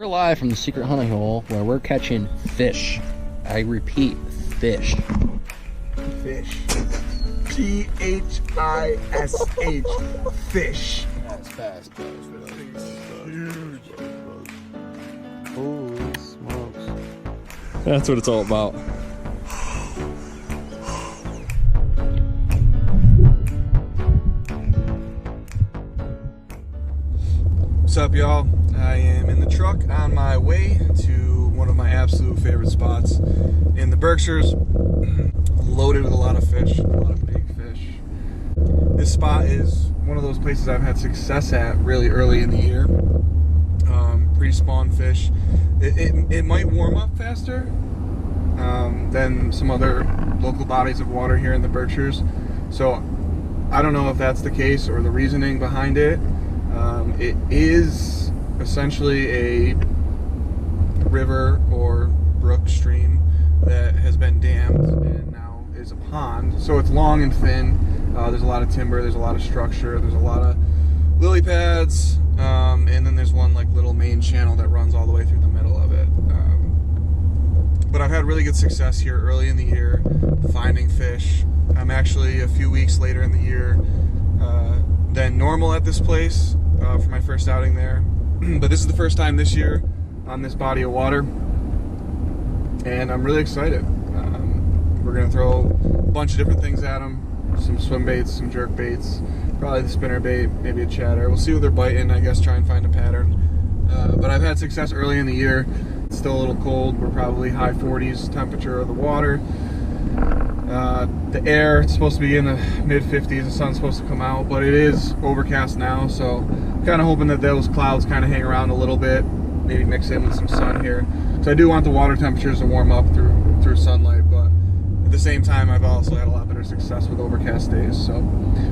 We're live from the secret hunting hole where we're catching fish. I repeat, fish. Fish. T-H-I-S-H. Fish. That's fast. Huge. Holy smokes. That's what it's all about. What's up, y'all? I am in the truck on my way to one of my absolute favorite spots in the Berkshires, loaded with a lot of fish, a lot of big fish. This spot is one of those places I've had success at really early in the year. Pre-spawn fish. It might warm up faster than some other local bodies of water here in the Berkshires. So I don't know if that's the case or the reasoning behind it. It is essentially a river or brook stream that has been dammed and now is a pond. So it's long and thin. There's a lot of timber, there's a lot of structure, there's a lot of lily pads, and then there's one like little main channel that runs all the way through the middle of it. But I've had really good success here early in the year finding fish. I'm actually a few weeks later in the year than normal at this place for my first outing there. But this is the first time this year on this body of water, and I'm really excited. We're gonna throw a bunch of different things at them, some swim baits, some jerk baits, probably the spinner bait, maybe a chatter. We'll see what they're biting, I guess, try and find a pattern. But I've had success early in the year. It's still a little cold. We're probably high 40s temperature of the water. The air, it's supposed to be in the mid 50s. The sun's supposed to come out, but it is overcast now, so kind of hoping that those clouds kind of hang around a little bit, maybe mix in with some sun here. So I do want the water temperatures to warm up through sunlight, but at the same time I've also had a lot better success with overcast days. So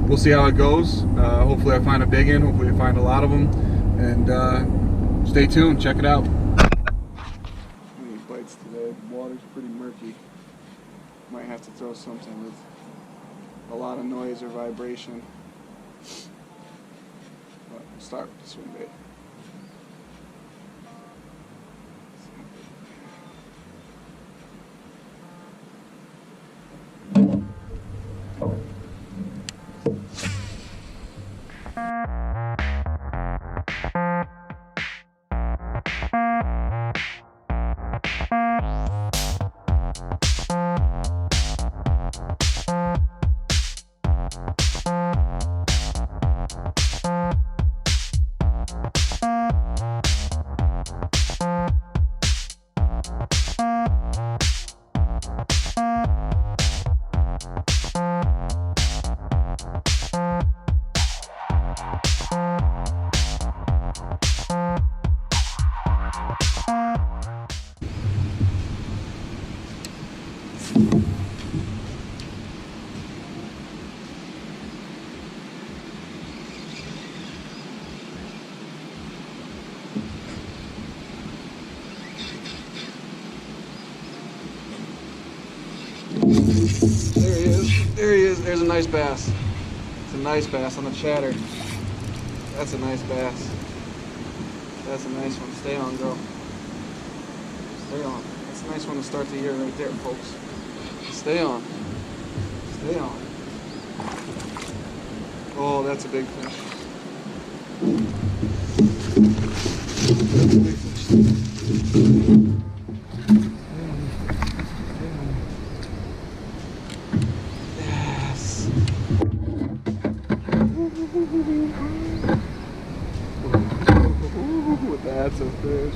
we'll see how it goes. Hopefully I find a big one, hopefully I find a lot of them, and stay tuned, check it out. Any bites today? The water's pretty murky. Might have to throw something with a lot of noise or vibration. But we'll start with the swim bait. There he is. There's a nice bass. It's a nice bass on the chatter. That's a nice bass. That's a nice one. Stay on, girl. Stay on. That's a nice one to start the year right there, folks. Stay on. Stay on. Oh, that's a big fish. That's a big fish. That's a fish.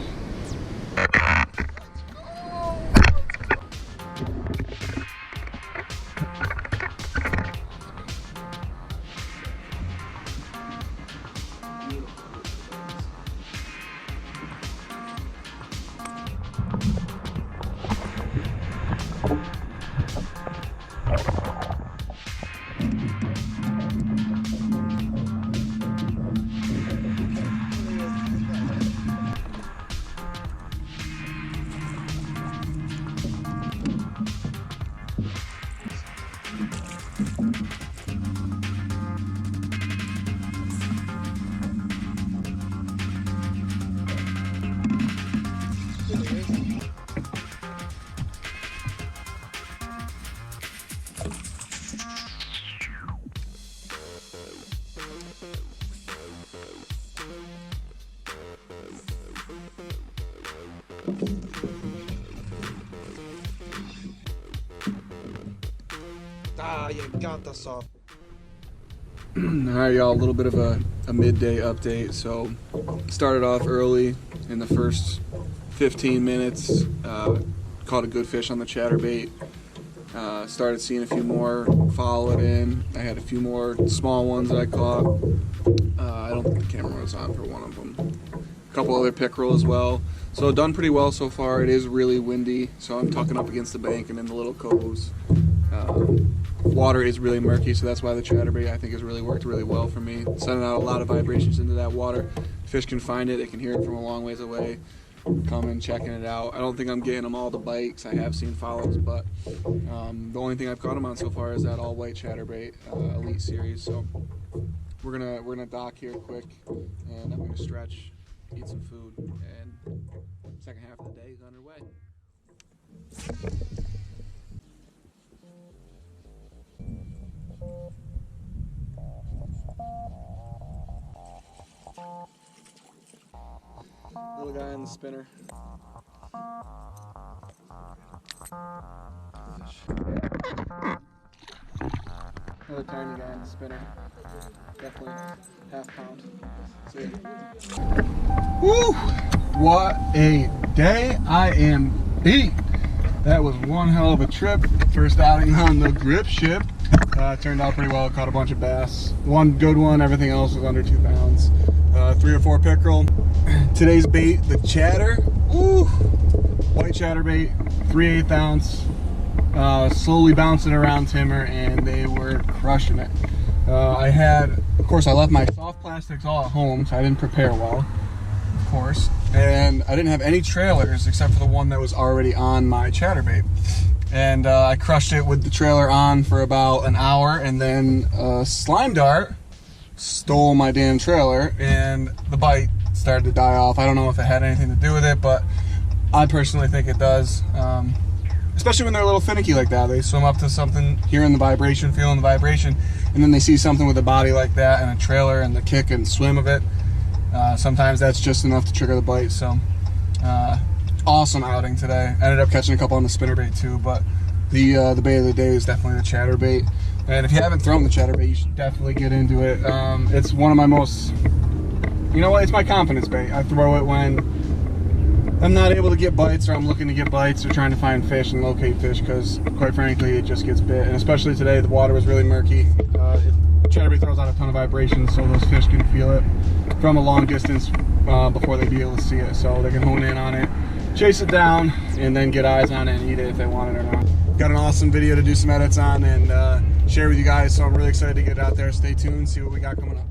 Ah, you got us off. All right, y'all, a little bit of a midday update. So started off early in the first 15 minutes, caught a good fish on the chatterbait. Started seeing a few more, follow it in. I had a few more small ones that I caught. I don't think the camera was on for one of them. A couple other pickerel as well. So done pretty well so far. It is really windy, so I'm tucking up against the bank and in the little coves. Water is really murky, so that's why the chatterbait I think has really worked really well for me. Sending out a lot of vibrations into that water. Fish can find it, they can hear it from a long ways away. Coming, checking it out. I don't think I'm getting them all to bite because I have seen follows, but the only thing I've caught them on so far is that all white chatterbait elite series. So we're gonna dock here quick, and I'm gonna stretch, eat some food, and second half of the day is underway. Little guy on the spinner. Another tiny guy on the spinner. Definitely half pound. See ya. Woo! What a day! I am beat. That was one hell of a trip. First outing on the grip ship. Turned out pretty well. Caught a bunch of bass. One good one. Everything else was under 2 pounds. 3 or 4 pickerel. Today's bait, the chatter. Ooh, white chatterbait, 3/8 ounce. Slowly bouncing around timber, and they were crushing it. Of course, I left my soft plastics all at home, so I didn't prepare well, of course. And I didn't have any trailers except for the one that was already on my chatterbait. And I crushed it with the trailer on for about an hour, and then a slime dart stole my damn trailer, and the bite started to die off. I don't know if it had anything to do with it, but I personally think it does. Especially when they're a little finicky like that. They swim up to something, hearing the vibration, feeling the vibration, and then they see something with a body like that and a trailer and the kick and swim of it. Sometimes that's just enough to trigger the bite. So awesome outing today. Ended up catching a couple on the spinnerbait too, but the bait of the day is definitely the chatterbait. And if you haven't thrown the chatterbait, you should definitely get into it. It's one of my most, you know what, it's my confidence bait. I throw it when I'm not able to get bites, or I'm looking to get bites, or trying to find fish and locate fish, because quite frankly it just gets bit. And especially today, the water was really murky. Chatterbait throws out a ton of vibrations, so those fish can feel it from a long distance before they'd be able to see it. So they can hone in on it, chase it down, and then get eyes on it and eat it if they want it or not. Got an awesome video to do some edits on and share with you guys, so I'm really excited to get it out there. Stay tuned, see what we got coming up.